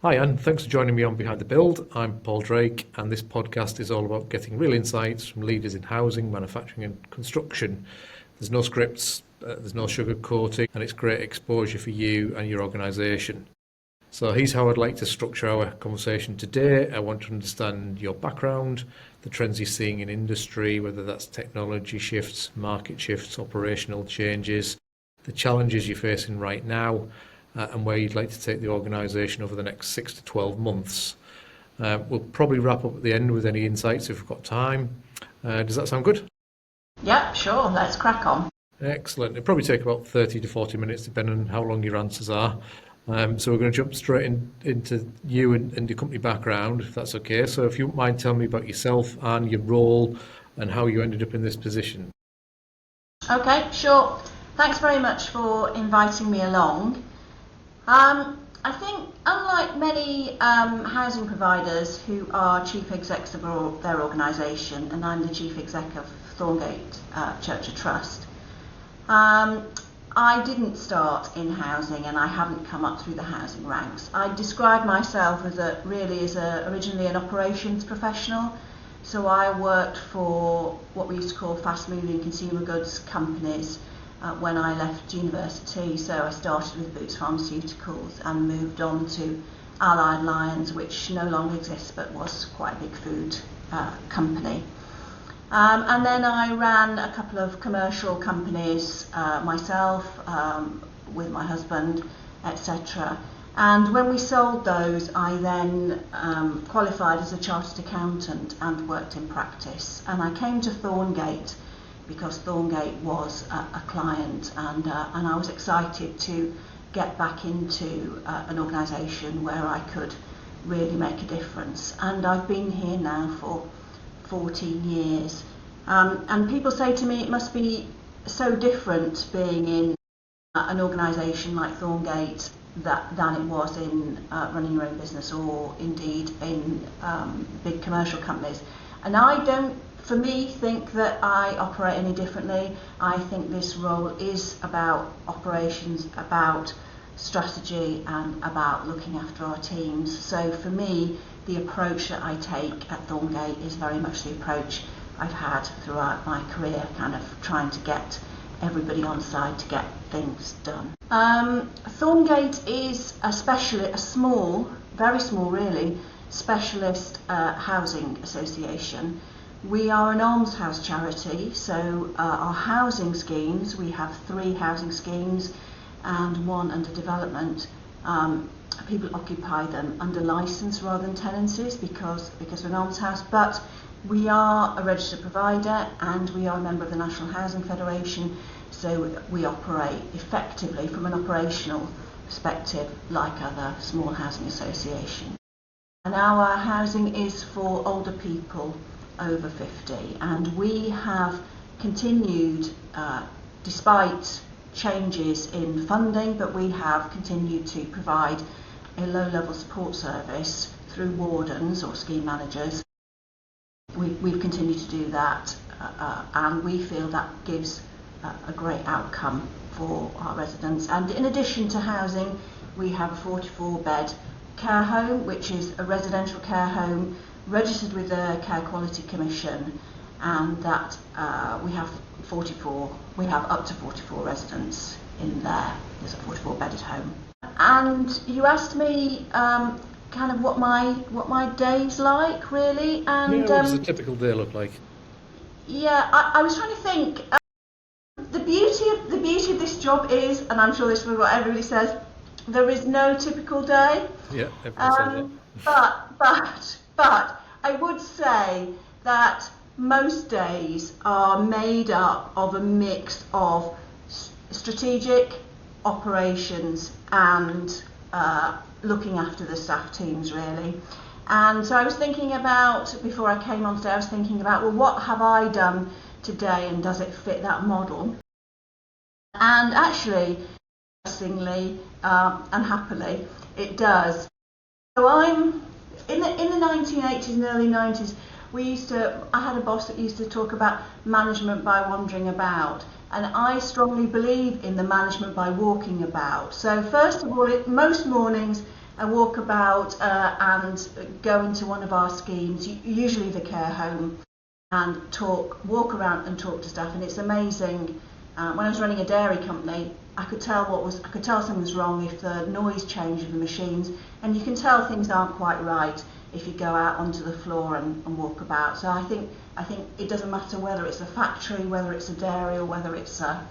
Hi, Anne. Thanks for joining me on Behind the Build. I'm Paul Drake, and this podcast is all about getting real insights from leaders in housing, manufacturing, and construction. There's no scripts, there's no sugarcoating, and it's great exposure for you and your organisation. So here's how I'd like to structure our conversation today. I want to understand your background, the trends you're seeing in industry, whether that's technology shifts, market shifts, operational changes, the challenges you're facing right now, and where you'd like to take the organisation over the next 6 to 12 months. We'll probably wrap up at the end with any insights if we've got time. Does that sound good? Yeah, sure. Let's crack on. Excellent. It'll probably take about 30 to 40 minutes, depending on how long your answers are. So we're going to jump straight into you and your company background, if that's okay. So if you wouldn't mind telling me about yourself and your role and how you ended up in this position. Okay, sure. Thanks very much for inviting me along. I think, unlike many housing providers who are chief execs of their organisation, and I'm the chief exec of Thorngate Church of Trust, I didn't start in housing, and I haven't come up through the housing ranks. I describe myself as originally an operations professional. So I worked for what we used to call fast-moving consumer goods companies when I left university. So I started with Boots Pharmaceuticals and moved on to Allied Lyons, which no longer exists but was quite a big food company. And then I ran a couple of commercial companies myself, with my husband, etc. And when we sold those, I then qualified as a chartered accountant and worked in practice. And I came to Thorngate because Thorngate was a client, and I was excited to get back into an organisation where I could really make a difference. And I've been here now for 14 years. And people say to me it must be so different being in an organisation like Thorngate than it was in running your own business, or indeed in big commercial companies. And I don't, for me, think that I operate any differently. I think this role is about operations, about strategy, and about looking after our teams. So for me, the approach that I take at Thorngate is very much the approach I've had throughout my career, kind of trying to get everybody on side to get things done. Thorngate is a small, very small really, specialist housing association. We are an almshouse charity, so our housing schemes, we have 3 housing schemes and 1 under development. People occupy them under licence rather than tenancies because we're an almshouse, but we are a registered provider and we are a member of the National Housing Federation, so we operate effectively from an operational perspective like other small housing associations. And our housing is for older people over 50, and we have continued, despite changes in funding, but we have continued to provide a low-level support service through wardens or scheme managers. We've continued to do that, and we feel that gives a great outcome for our residents. And in addition to housing, we have a 44-bed care home, which is a residential care home registered with the Care Quality Commission, and that we have up to 44 residents in there. There's a 44-bedded home. And you asked me kind of what my day's like, really. And what does a typical day look like? Yeah, I was trying to think. The beauty of this job is, and I'm sure this is what everybody says, there is no typical day. Yeah, everyone says that. But I would say that most days are made up of a mix of strategic operations and looking after the staff teams, really. And so I was thinking about, before I came on today, I was thinking about, well, what have I done today and does it fit that model? And actually, interestingly and happily, it does. So I'm in the 1980s and early 90s. I had a boss that used to talk about management by wandering about, and I strongly believe in the management by walking about. So first of all, most mornings a walkabout and go into one of our schemes, usually the care home, and walk around and talk to staff. And it's amazing. When I was running a dairy company, I could tell something was wrong if the noise changed of the machines, and you can tell things aren't quite right if you go out onto the floor and walk about. So I think it doesn't matter whether it's a factory, whether it's a dairy, or whether it's a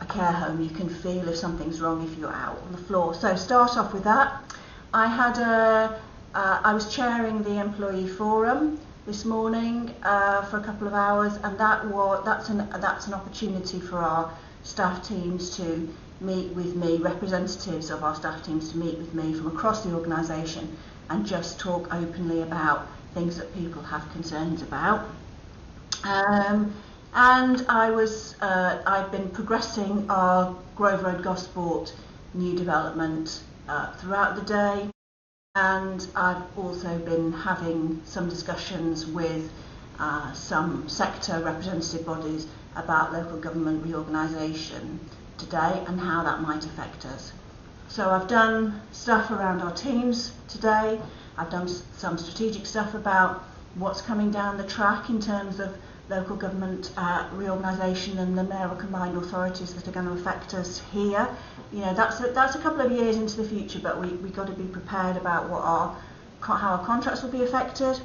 care home. You can feel if something's wrong if you're out on the floor. So start off with that. I was chairing the employee forum this morning for a couple of hours, and that's an opportunity for our staff teams to meet with me, representatives of our staff teams to meet with me from across the organisation and just talk openly about things that people have concerns about. And I've been progressing our Grove Road Gosport new development throughout the day, and I've also been having some discussions with some sector representative bodies about local government reorganisation today and how that might affect us. So I've done stuff around our teams today. I've done some strategic stuff about what's coming down the track in terms of local government reorganisation and the mayoral combined authorities that are going to affect us here. You know, that's a couple of years into the future, but we've got to be prepared about how our contracts will be affected.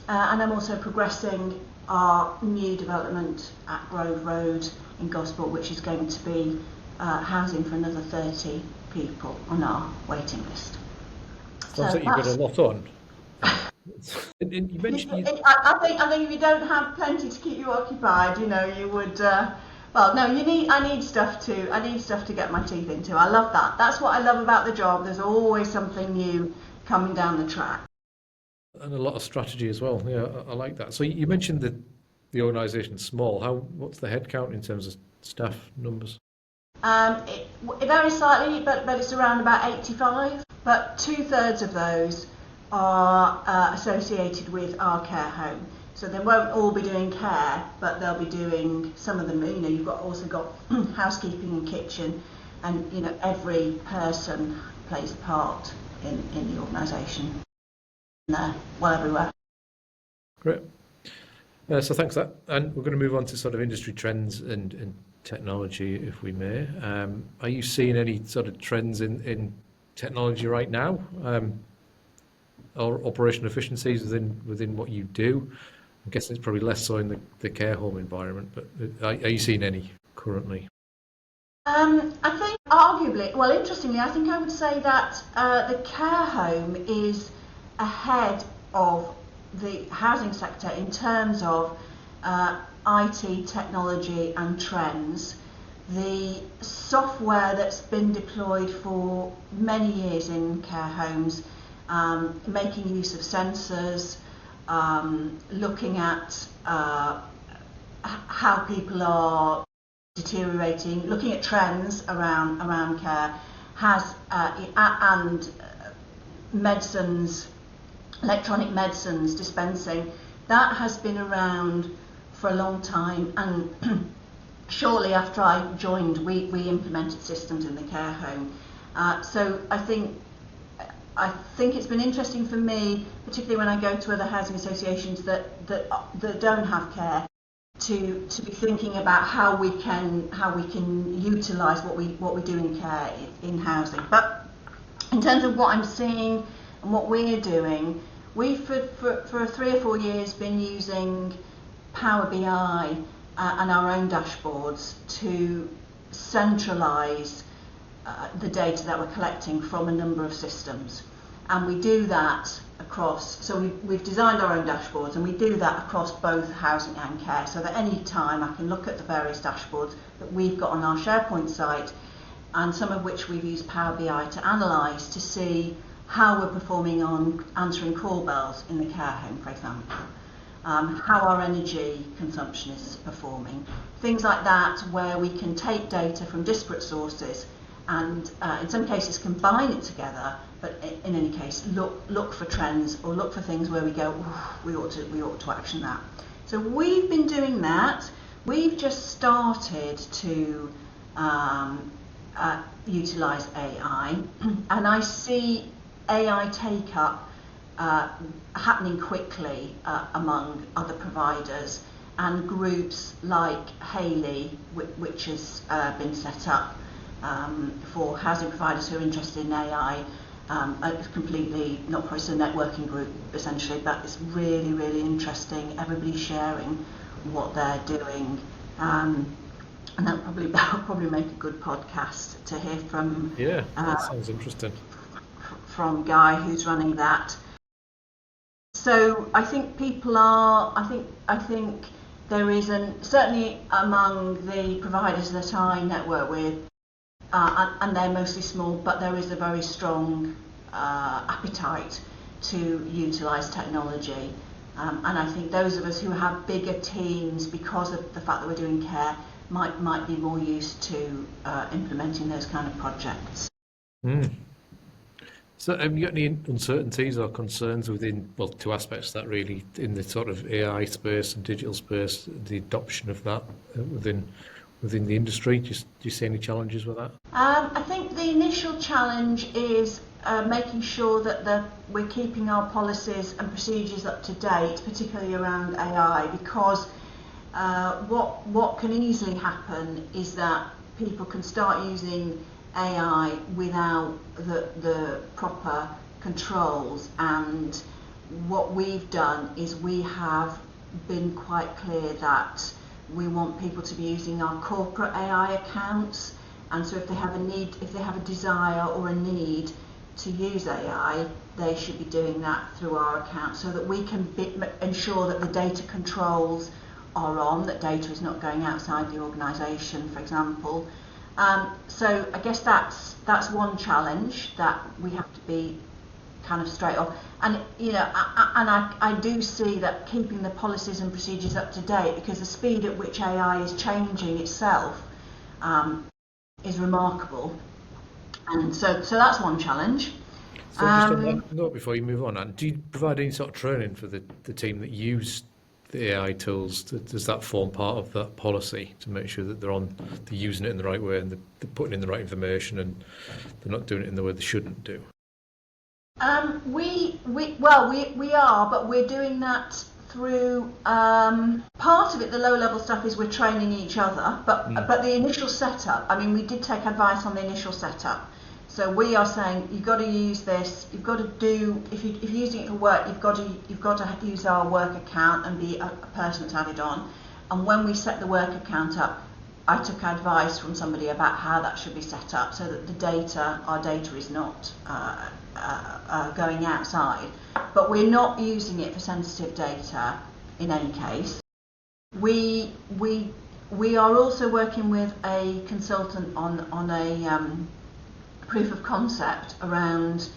And I'm also progressing our new development at Grove Road in Gosport, which is going to be housing for another 30 people on our waiting list. Sounds like you've got a lot on. And you mentioned I think if you don't have plenty to keep you occupied, you know, you would. I need stuff to get my teeth into. I love that. That's what I love about the job. There's always something new coming down the track. And a lot of strategy as well. Yeah, I like that. So you mentioned that the organisation's small. What's the headcount in terms of staff numbers? It varies slightly, but it's around about 85. But 2/3 of those are associated with our care home. So they won't all be doing care, but they'll be doing some of them. You know, you've also got housekeeping and kitchen, and you know every person plays a part in the organisation. Everywhere. Great. So thanks for that. And we're going to move on to sort of industry trends and technology, if we may. Are you seeing any sort of trends in technology right now, or operational efficiencies within what you do? I'm guessing it's probably less so in the care home environment, but are you seeing any currently? I think arguably, well, interestingly, I think I would say that the care home is ahead of the housing sector in terms of IT technology and trends. The software that's been deployed for many years in care homes, making use of sensors, looking at how people are deteriorating, looking at trends around care, and medicines, electronic medicines dispensing, that has been around for a long time. And shortly after I joined, we implemented systems in the care home. So I think it's been interesting for me, particularly when I go to other housing associations that don't have care, to be thinking about how we can utilise what we do in care in housing. But in terms of what I'm seeing and what we're doing, we've for 3 or 4 years been using Power BI and our own dashboards to centralise the data that we're collecting from a number of systems. And we do that across, so we've designed our own dashboards, and we do that across both housing and care, so that any time I can look at the various dashboards that we've got on our SharePoint site, and some of which we've used Power BI to analyse to see how we're performing on answering call bells in the care home, for example. How our energy consumption is performing. Things like that, where we can take data from disparate sources and in some cases combine it together, but in any case look for trends or look for things where we go, we ought to action that. So we've been doing that. We've just started to utilise AI, and I see AI take-up happening quickly among other providers, and groups like Haley, which has been set up for housing providers who are interested in AI. It's completely not for us, a networking group essentially, but it's really, really interesting. Everybody's sharing what they're doing, and that'll probably make a good podcast to hear from. Yeah, that sounds interesting. From Guy, who's running that. So I think people are. I think there is certainly among the providers that I network with. And they're mostly small, but there is a very strong appetite to utilise technology. And I think those of us who have bigger teams, because of the fact that we're doing care, might be more used to implementing those kind of projects. So have you got any uncertainties or concerns within, well, two aspects of that really, in the sort of AI space and digital space, the adoption of that within the industry? Do you see any challenges with that? I think the initial challenge is making sure that we're keeping our policies and procedures up to date, particularly around AI, because what can easily happen is that people can start using AI without the proper controls, and what we've done is we have been quite clear that we want people to be using our corporate AI accounts, and so if they have a desire or a need to use AI, they should be doing that through our account, so that we can ensure that the data controls are on, that data is not going outside the organisation, for example. So I guess that's one challenge that we have to be kind of straight off. And I do see that keeping the policies and procedures up to date, because the speed at which AI is changing itself is remarkable. And so that's one challenge. So just on that note, before you move on, Anne, do you provide any sort of training for the team that use the AI tools? Does that form part of that policy to make sure that they're using it in the right way and they're putting in the right information and they're not doing it in the way they shouldn't do? We are, but we're doing that through part of it. The low-level stuff is we're training each other, but the initial setup. I mean, we did take advice on the initial setup. So we are saying you've got to use this. You've got to do if you're using it for work, you've got to use our work account and be a person that's added on. And when we set the work account up, I took advice from somebody about how that should be set up so that our data is not going outside. But we're not using it for sensitive data in any case. We are also working with a consultant on a proof of concept around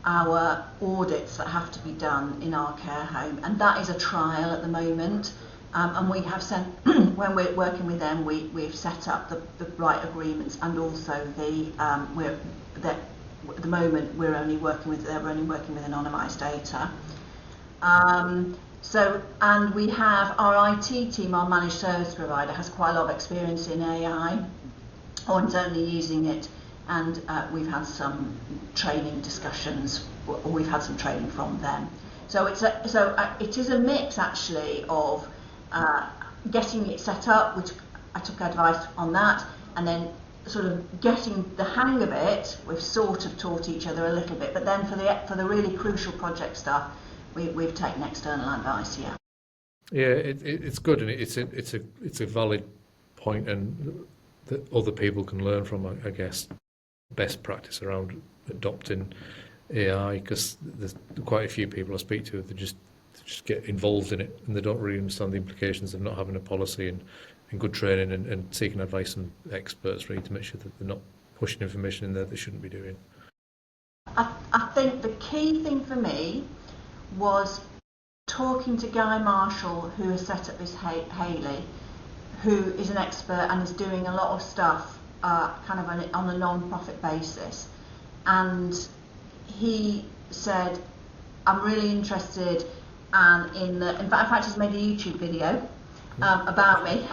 our audits that have to be done in our care home, and that is a trial at the moment. And we have sent, when we're working with them, we've set up the right agreements, and also at the moment we're only working with anonymised data. And we have our IT team, our managed service provider, has quite a lot of experience in AI, or certainly using it, and we've had some training discussions, or we've had some training from them. So it is a mix actually of getting it set up, which I took advice on that, and then sort of getting the hang of it. We've sort of taught each other a little bit, but then for the really crucial project stuff, we've taken external advice. Yeah, it's good, and it's a valid point, and that other people can learn from, I guess, best practice around adopting AI, because there's quite a few people I speak to that just get involved in it and they don't really understand the implications of not having a policy and good training and seeking advice from experts really to make sure that they're not pushing information in there they shouldn't be doing. I think the key thing for me was talking to Guy Marshall, who has set up this Haley, who is an expert and is doing a lot of stuff kind of on a non-profit basis, and he said, I'm really interested in fact he's made a YouTube video about me,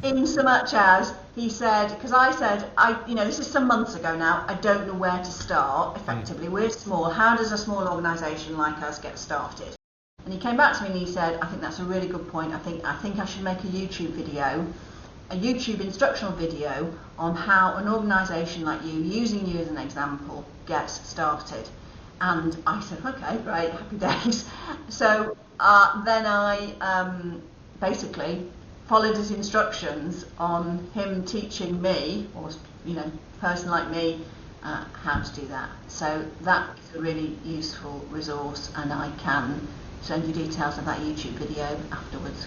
in so much as he said, because I said, this is some months ago now, I don't know where to start effectively. We're small. How does a small organisation like us get started? And he came back to me and he said, I think that's a really good point. I think I should make a YouTube video, a YouTube instructional video on how an organisation like you, using you as an example, gets started. And I said, okay, great, happy days. So then I basically followed his instructions on him teaching me, or person like me, how to do that. So that is a really useful resource, and I can send you details of that YouTube video afterwards.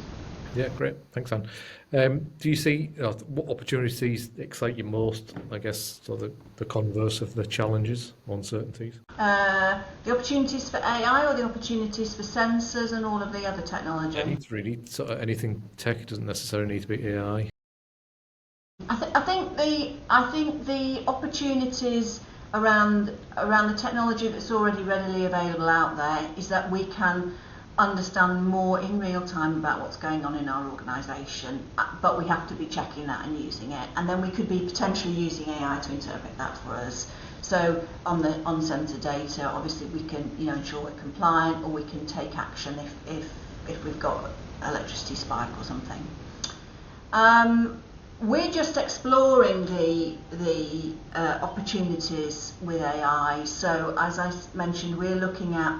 Yeah, great. Thanks, Anne. Do you see what opportunities excite you most? I guess so the converse of the challenges, uncertainties. The opportunities for AI or the opportunities for sensors and all of the other technology? It's really sort of anything tech. It doesn't necessarily need to be AI. I think the opportunities around the technology that's already readily available out there is that we can understand more in real time about what's going on in our organisation, but we have to be checking that and using it, and then we could be potentially using AI to interpret that for us. So on sensor data, obviously we can ensure we're compliant, or we can take action if we've got electricity spike or something. We're just exploring the opportunities with AI. So as I mentioned, we're looking at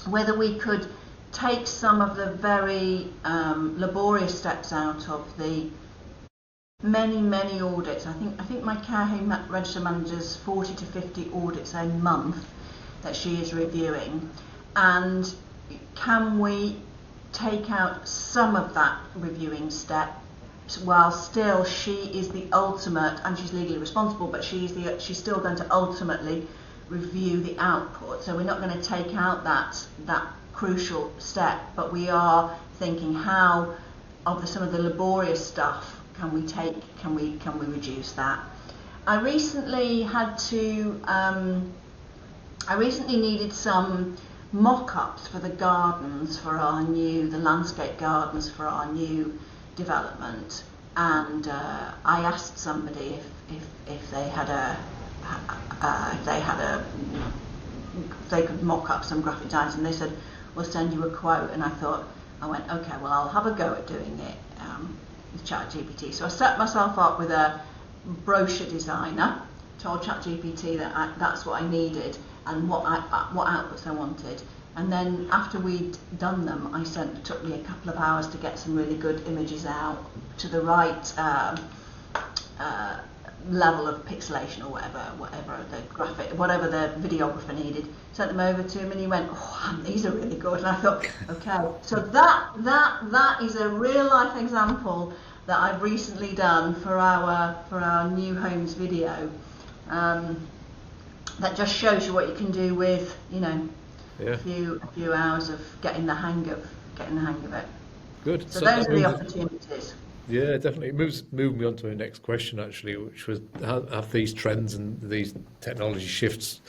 whether we could take some of the very laborious steps out of the many audits. I think my care home register manager's 40 to 50 audits a month that she is reviewing, and can we take out some of that reviewing step while still she is the ultimate, and she's legally responsible, but she's still going to ultimately review the output. So we're not going to take out that crucial step, but we are thinking how some of the laborious stuff can we reduce that. I recently needed some mock-ups for the gardens for the landscape gardens for our new development, and I asked somebody if they could mock up some graphic designs, and they said, we'll send you a quote. And I went, okay, well, I'll have a go at doing it with ChatGPT. So I set myself up with a brochure designer, told ChatGPT that that's what I needed and what outputs I wanted. And then after we'd done them, it took me a couple of hours to get some really good images out to the right level of pixelation, or whatever the videographer needed. Sent them over to him, and he went, "Oh, these are really good." And I thought, okay, so that is a real life example that I've recently done for our new homes video. That just shows you what you can do with a few hours of getting the hang of it. Good. So those are the opportunities. Yeah, definitely. It moved me on to the next question, actually, which was, have these trends and these technology shifts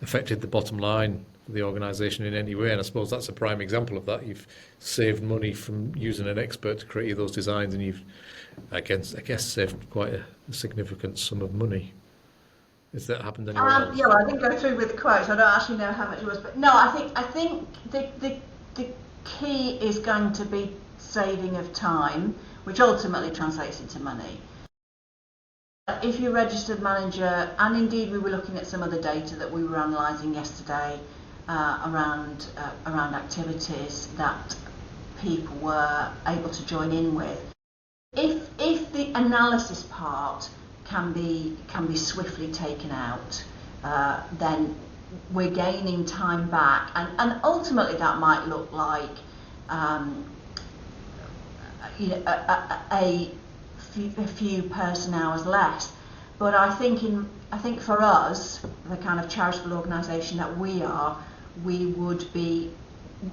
affected the bottom line for the organisation in any way? And I suppose that's a prime example of that. You've saved money from using an expert to create those designs, and you've, I guess, saved quite a significant sum of money. Has that happened anywhere else? Yeah, well, I didn't go through with the quotes. I don't actually know how much it was, but no, I think the key is going to be saving of time, which ultimately translates into money. If you're a registered manager, and indeed we were looking at some of the data that we were analysing yesterday around activities that people were able to join in with. If the analysis part can be swiftly taken out, then we're gaining time back, and ultimately that might look like a few person hours less. But I think for us, the kind of charitable organisation that we are, we would be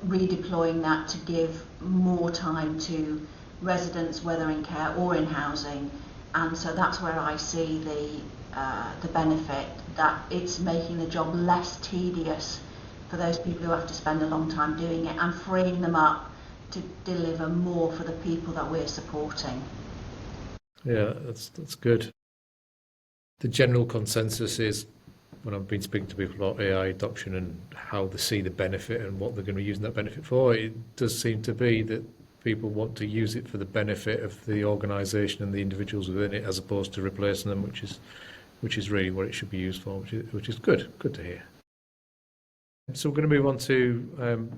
redeploying that to give more time to residents, whether in care or in housing. And so that's where I see the benefit, that it's making the job less tedious for those people who have to spend a long time doing it, and freeing them up to deliver more for the people that we're supporting. Yeah, that's good. The general consensus is, when I've been speaking to people about AI adoption and how they see the benefit and what they're going to be using that benefit for, it does seem to be that people want to use it for the benefit of the organisation and the individuals within it, as opposed to replacing them, which is really what it should be used for, which is good to hear. So we're going to move on to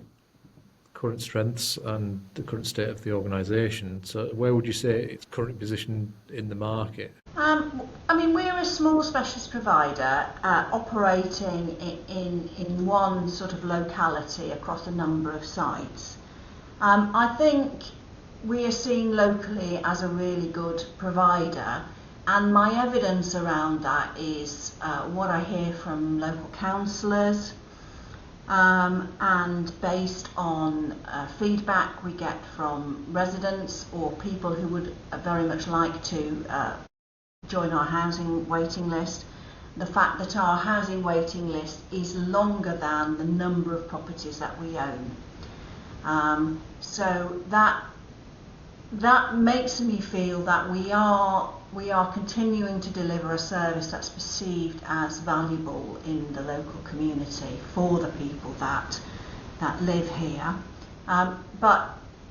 current strengths and the current state of the organisation. So where would you say its current position in the market? I mean, we're a small specialist provider operating in one sort of locality across a number of sites. I think we are seen locally as a really good provider, and my evidence around that is what I hear from local councillors, and based on feedback we get from residents or people who would very much like to join our housing waiting list. The fact that our housing waiting list is longer than the number of properties that we own. So that makes me feel that we are continuing to deliver a service that's perceived as valuable in the local community for the people that live here. But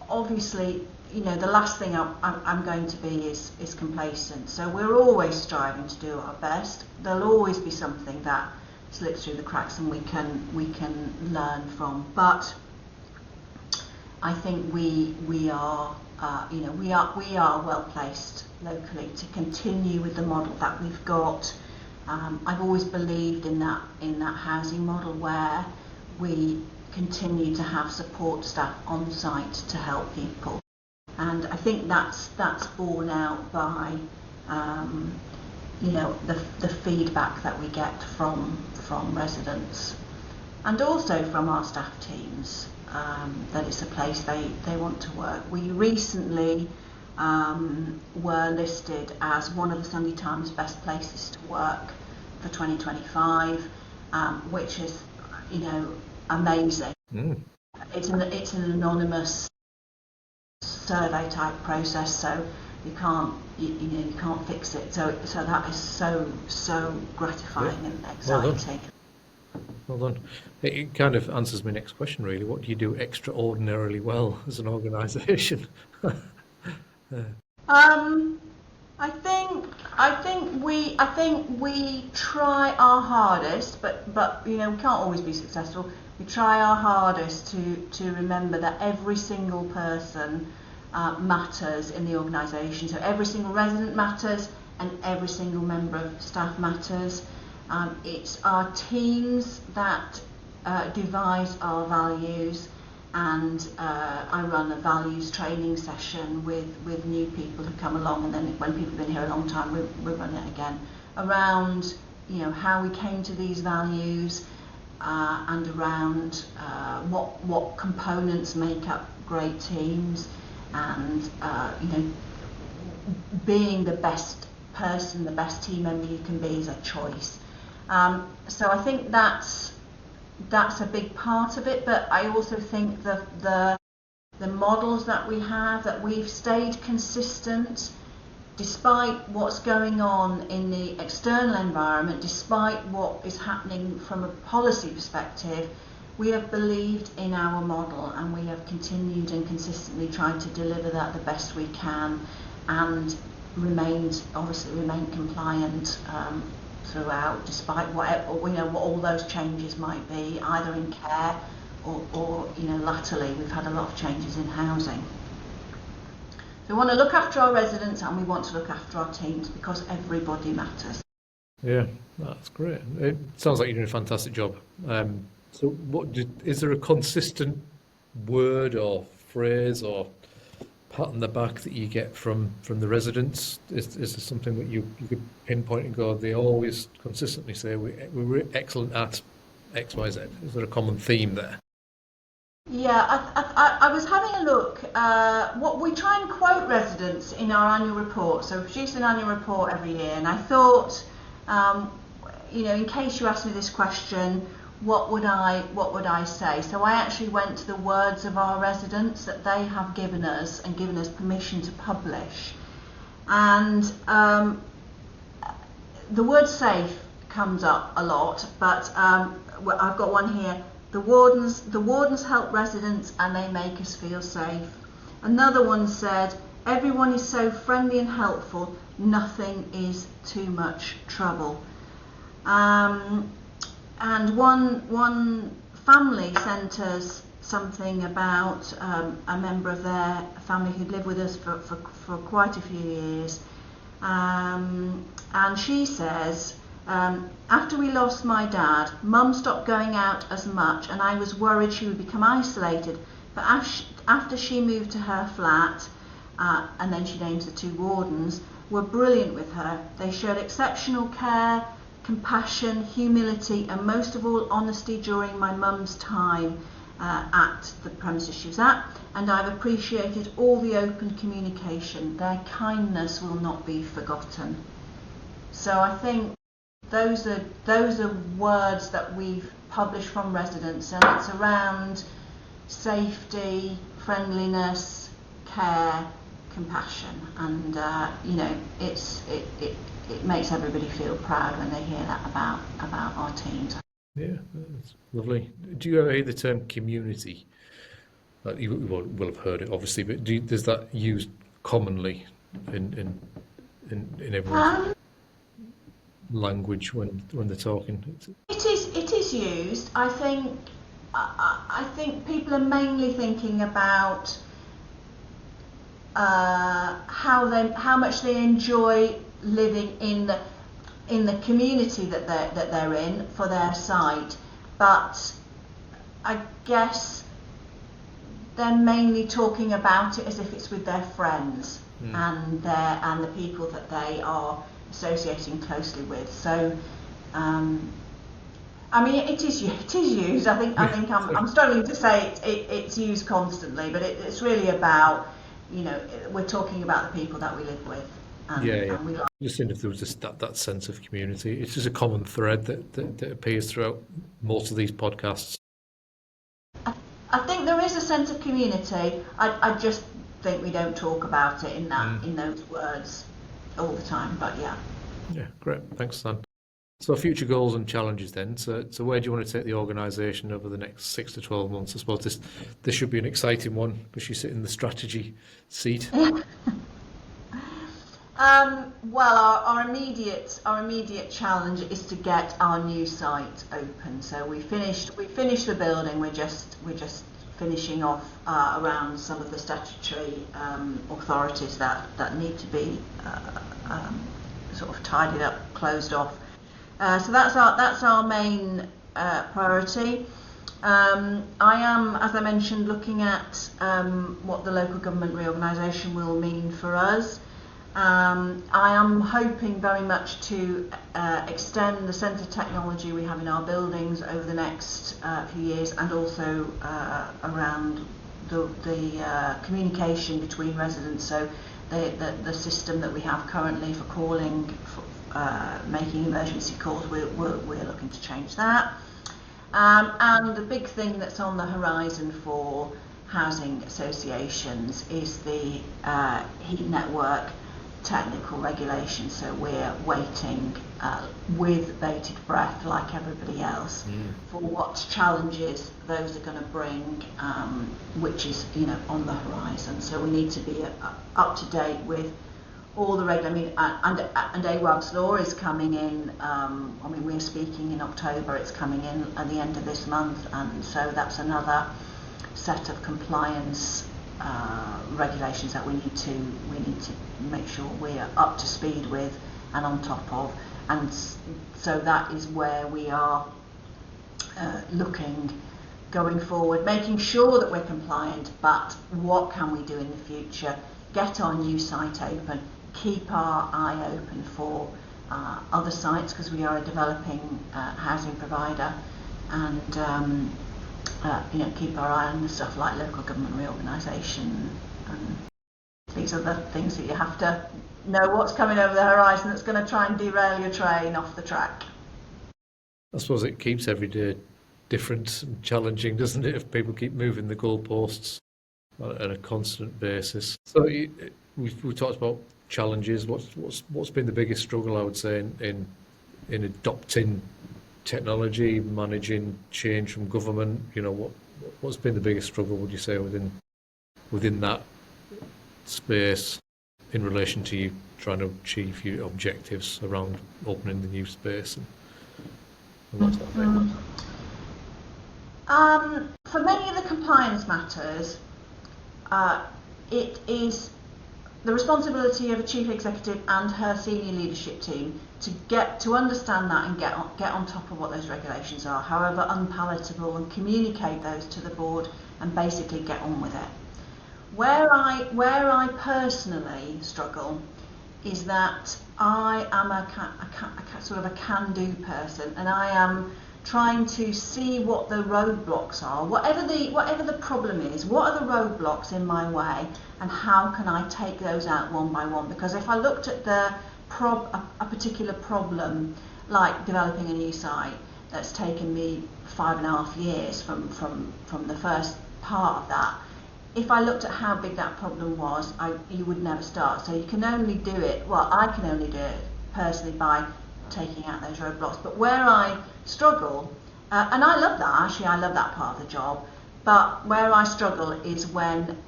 obviously, you know, the last thing I'm going to be is complacent. So we're always striving to do our best. There'll always be something that slips through the cracks and we can learn from. But I think we are well placed locally to continue with the model that we've got. I've always believed in that housing model where we continue to have support staff on site to help people, and I think that's borne out by the feedback that we get from residents and also from our staff teams. That it's a place they want to work. We recently were listed as one of the Sunday Times best places to work for 2025, which is, you know, amazing. It's an anonymous survey type process, so you can't fix it. So that is so gratifying and exciting. Well done. It kind of answers my next question, really. What do you do extraordinarily well as an organisation? I think we try our hardest, but you know, we can't always be successful. We try our hardest to remember that every single person matters in the organisation. So every single resident matters, and every single member of staff matters. It's our teams that devise our values, and I run a values training session with new people who come along, and then when people have been here a long time, we run it again around, you know, how we came to these values, and around what components make up great teams, and you know, being the best person, the best team member you can be is a choice. So I think that's a big part of it, but I also think the models that we have, that we've stayed consistent despite what's going on in the external environment, despite what is happening from a policy perspective. We have believed in our model, and we have continued and consistently tried to deliver that the best we can, and remain compliant throughout, despite what all those changes might be, either in care or you know, latterly we've had a lot of changes in housing. So we want to look after our residents, and we want to look after our teams, because everybody matters. Yeah, that's great. It sounds like you're doing a fantastic job. So is there a consistent word or phrase or pat on the back that you get from the residents? Is there something that you could pinpoint and go, they always consistently say we're excellent at X, Y, Z? Is there a common theme there? Yeah, I was having a look. What we try and quote residents in our annual report. So we produce an annual report every year, and I thought, you know, in case you ask me this question, what would I say? So I actually went to the words of our residents that they have given us and given us permission to publish. And the word safe comes up a lot, but I've got one here. The wardens help residents and they make us feel safe. Another one said, everyone is so friendly and helpful, nothing is too much trouble. And one family sent us something about a member of their family who'd lived with us for quite a few years. And she says, after we lost my dad, Mum stopped going out as much and I was worried she would become isolated. But after she moved to her flat, and then she names the 2 wardens, were brilliant with her. They showed exceptional care, compassion, humility, and most of all honesty during my mum's time at the premises she was at, and I've appreciated all the open communication. Their kindness will not be forgotten. So I think those are words that we've published from residents, and it's around safety, friendliness, care, compassion, and it makes everybody feel proud when they hear that about our teams. Yeah, that's lovely. Do you ever hear the term community? Like you will have heard it, obviously, but is that used commonly in everyone's language when they're talking? It is used. I think people are mainly thinking about how much they enjoy living in the community that they're in for their site, but I guess they're mainly talking about it as if it's with their friends and the people that they are associating closely with. So I mean, it is used. I think I'm struggling to say it's used constantly, but it's really about, we're talking about the people that we live with. And we like. Just seeing if there was just that sense of community. It's just a common thread that appears throughout most of these podcasts. I think there is a sense of community. I just think we don't talk about it in those words all the time. But yeah. Yeah, great. Thanks, Stan. So future goals and challenges then. So where do you want to take the organisation over the next 6 to 12 months? I suppose this should be an exciting one because you sit in the strategy seat. Well, our immediate challenge is to get our new site open. So we finished the building. We're just finishing off around some of the statutory authorities that need to be sort of tidied up, closed off. So that's our main priority. I am, as I mentioned, looking at what the local government reorganisation will mean for us. I am hoping very much to extend the sense of technology we have in our buildings over the next few years, and also around the communication between residents. So the system that we have currently for calling, making emergency calls, we're looking to change that. And the big thing that's on the horizon for housing associations is the heat network technical regulation. So we're waiting with bated breath, like everybody else, for what challenges those are going to bring, which is on the horizon. So we need to be up to date with all the and AWAB's law is coming in. We're speaking in October. It's coming in at the end of this month, and so that's another set of compliance regulations that we need to make sure we're up to speed with and on top of, and so that is where we are looking going forward, making sure that we're compliant, but what can we do in the future? Get our new site open, keep our eye open for other sites, because we are a developing housing provider, and keep our eye on the stuff like local government reorganisation. And these are the things that you have to know what's coming over the horizon that's going to try and derail your train off the track. I suppose it keeps every day different and challenging, doesn't it, if people keep moving the goalposts on a constant basis. So we talked about challenges. What's been the biggest struggle, I would say, in adopting technology, managing change from government? What's been the biggest struggle, would you say, within that space in relation to you trying to achieve your objectives around opening the new space, and what's that been? For many of the compliance matters, it is the responsibility of a chief executive and her senior leadership team to understand that and get on top of what those regulations are, however unpalatable, and communicate those to the board and basically get on with it. Where I personally struggle is that I am a sort of a can-do person, and I am trying to see what the roadblocks are, whatever the problem is. What are the roadblocks in my way, and how can I take those out one by one? Because if I looked at a particular problem, like developing a new site, that's taken me 5.5 years from the first part of that. If I looked at how big that problem was, you would never start. So you can only do it, I can only do it personally by taking out those roadblocks. But where I struggle, and I love that part of the job, but where I struggle is when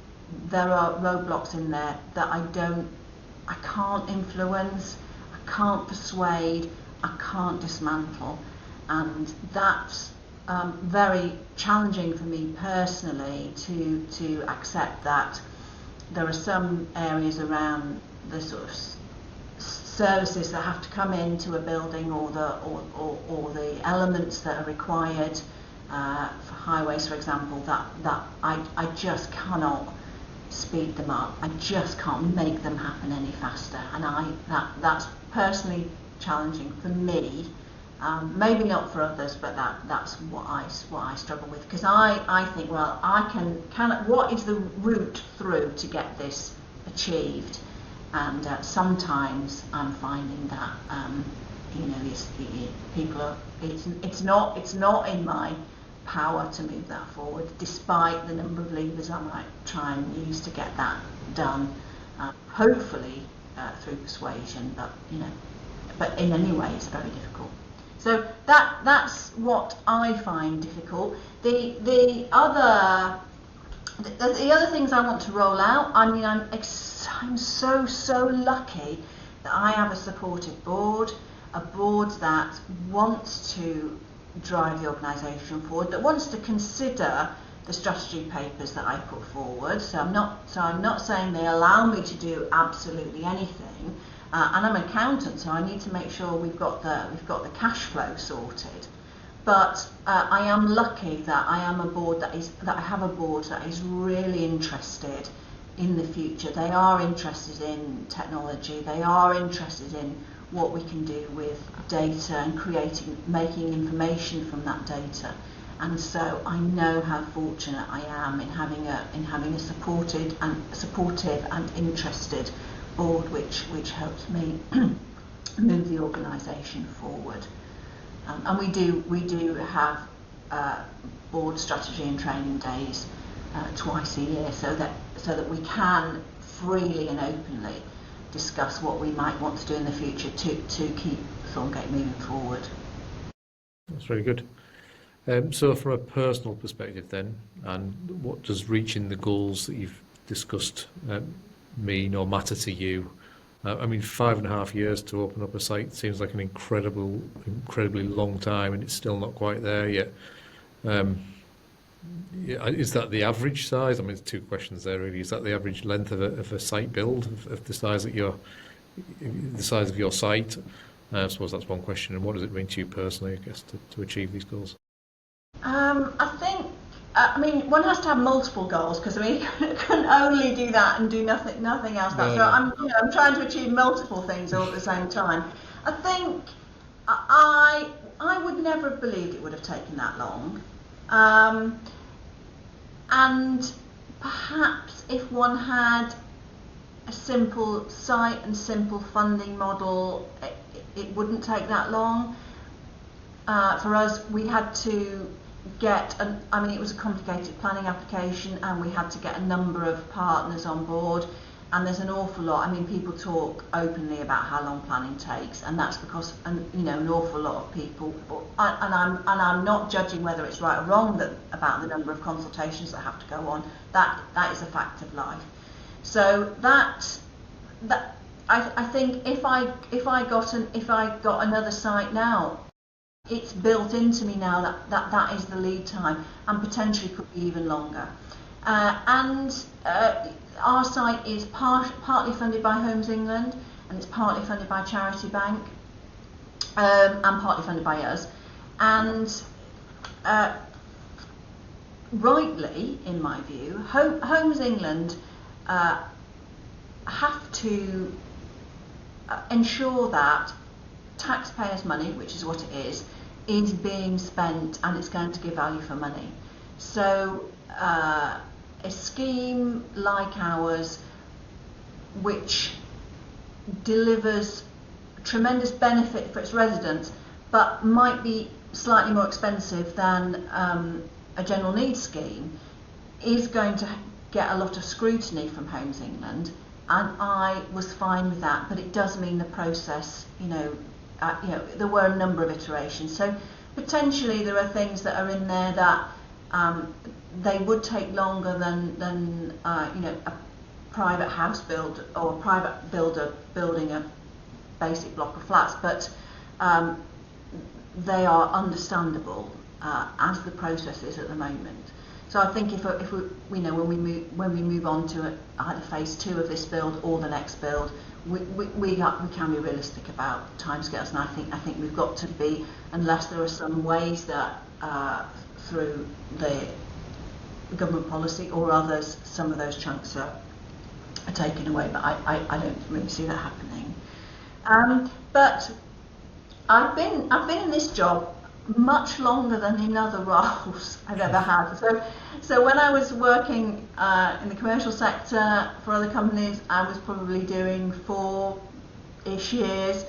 there are roadblocks in there that I can't influence, I can't persuade, I can't dismantle. And that's very challenging for me personally to accept that there are some areas around the sort of services that have to come into a building, or the elements that are required for highways, for example, that I just cannot speed them up. I just can't make them happen any faster, and that's personally challenging for me. Maybe not for others, but that's what I struggle with, because I think, well, what is the route through to get this achieved? And sometimes I'm finding that it's not in my power to move that forward, despite the number of levers I might try and use to get that done. Hopefully through persuasion, but in any way it's very difficult. So that's what I find difficult. The other things I want to roll out, I'm so lucky that I have a supportive board, a board that wants to drive the organisation forward, that wants to consider the strategy papers that I put forward. So I'm not saying they allow me to do absolutely anything. And I'm an accountant, so I need to make sure we've got the cash flow sorted. But I am lucky that I have a board that is really interested in the future. They are interested in technology. They are interested in what we can do with data and making information from that data. And so I know how fortunate I am in having a supportive and interested board which helps me move the organisation forward. And we do have board strategy and training days twice a year, so that we can freely and openly discuss what we might want to do in the future to keep Thorngate moving forward. That's very good. So from a personal perspective then, and what does reaching the goals that you've discussed mean or matter to you? 5.5 years to open up a site seems like an incredibly long time, and it's still not quite there yet. Is that the average size? There's two questions there really. Is that the average length of a site build, of the size of your site? I suppose that's one question. And what does it mean to you personally, I guess, to achieve these goals? I think. One has to have multiple goals, because you can only do that and do nothing else. So I'm trying to achieve multiple things all at the same time. I think I would never have believed it would have taken that long. And perhaps if one had a simple site and simple funding model, it wouldn't take that long. For us, we had to it was a complicated planning application, and we had to get a number of partners on board. And there's an awful lot. I mean, people talk openly about how long planning takes, and that's because, an awful lot of people. And I'm not judging whether it's right or wrong about the number of consultations that have to go on. That is a fact of life. So I think if I got another site now, it's built into me now that is the lead time, and potentially could be even longer. Our site is partly funded by Homes England, and it's partly funded by Charity Bank, and partly funded by us. And rightly, in my view, Homes England have to ensure that taxpayers' money, which is what it is being spent, and it's going to give value for money. So a scheme like ours, which delivers tremendous benefit for its residents, but might be slightly more expensive than a general needs scheme, is going to get a lot of scrutiny from Homes England, and I was fine with that. But it does mean the process, there were a number of iterations. So potentially there are things that are in there that they would take longer than a private house build or a private builder building a basic block of flats, but they are understandable as the process is at the moment. So I think if we when we move on to either phase 2 of this build or the next build, we can be realistic about timescales, and I think we've got to be, unless there are some ways that through the government policy or others, some of those chunks are taken away, but I don't really see that happening. But I've been in this job much longer than in other roles I've ever had. So when I was working in the commercial sector for other companies, I was probably doing 4-ish years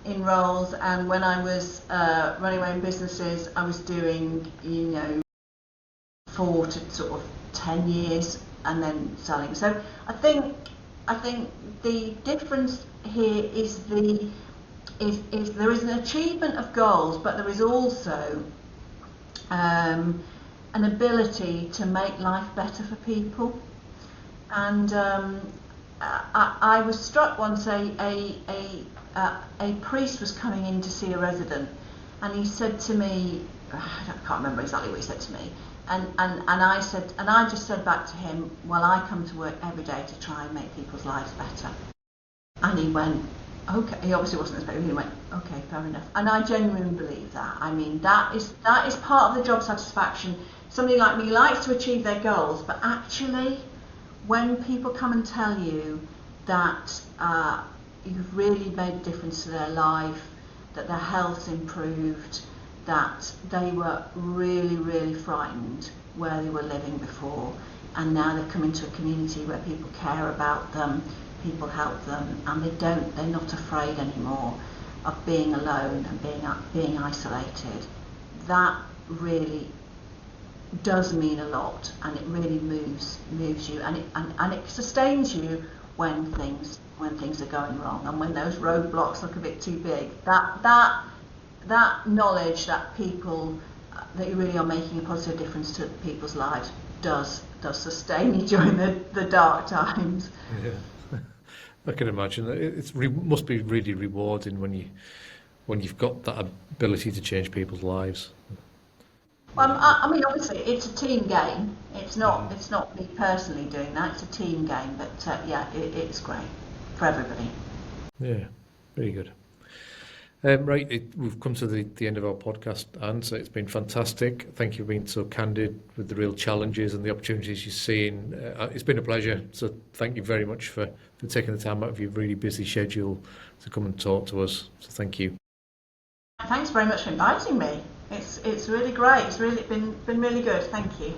in roles, and when I was running my own businesses, I was doing 4 to sort of 10 years and then selling. So I think the difference here is there is an achievement of goals, but there is also an ability to make life better for people. And I was struck once. A priest was coming in to see a resident, and he said to me, I can't remember exactly what he said to me, and I just said back to him, well, I come to work every day to try and make people's lives better. And he went, okay. He obviously wasn't expecting. He went, okay, fair enough. And I genuinely believe that. I mean, that is part of the job satisfaction. Somebody like me likes to achieve their goals, but actually, when people come and tell you that you've really made a difference to their life, that their health's improved, that they were really, really frightened where they were living before, and now they've come into a community where people care about them, people help them, and they're not afraid anymore of being alone and being isolated. That really does mean a lot, and it really moves you, and it sustains you when things are going wrong, and when those roadblocks look a bit too big. That knowledge that that you really are making a positive difference to people's lives does sustain you during the dark times. Yeah, I can imagine that it must be really rewarding when you've got that ability to change people's lives. Well, I mean, obviously, it's a team game. It's not me personally doing that. It's a team game, but it's great for everybody. Yeah, very good. Right, we've come to the end of our podcast, Anne, so it's been fantastic. Thank you for being so candid with the real challenges and the opportunities you're seeing. It's been a pleasure, so thank you very much for taking the time out of your really busy schedule to come and talk to us. So thank you. Thanks very much for inviting me. It's really great. It's really been really good. Thank you.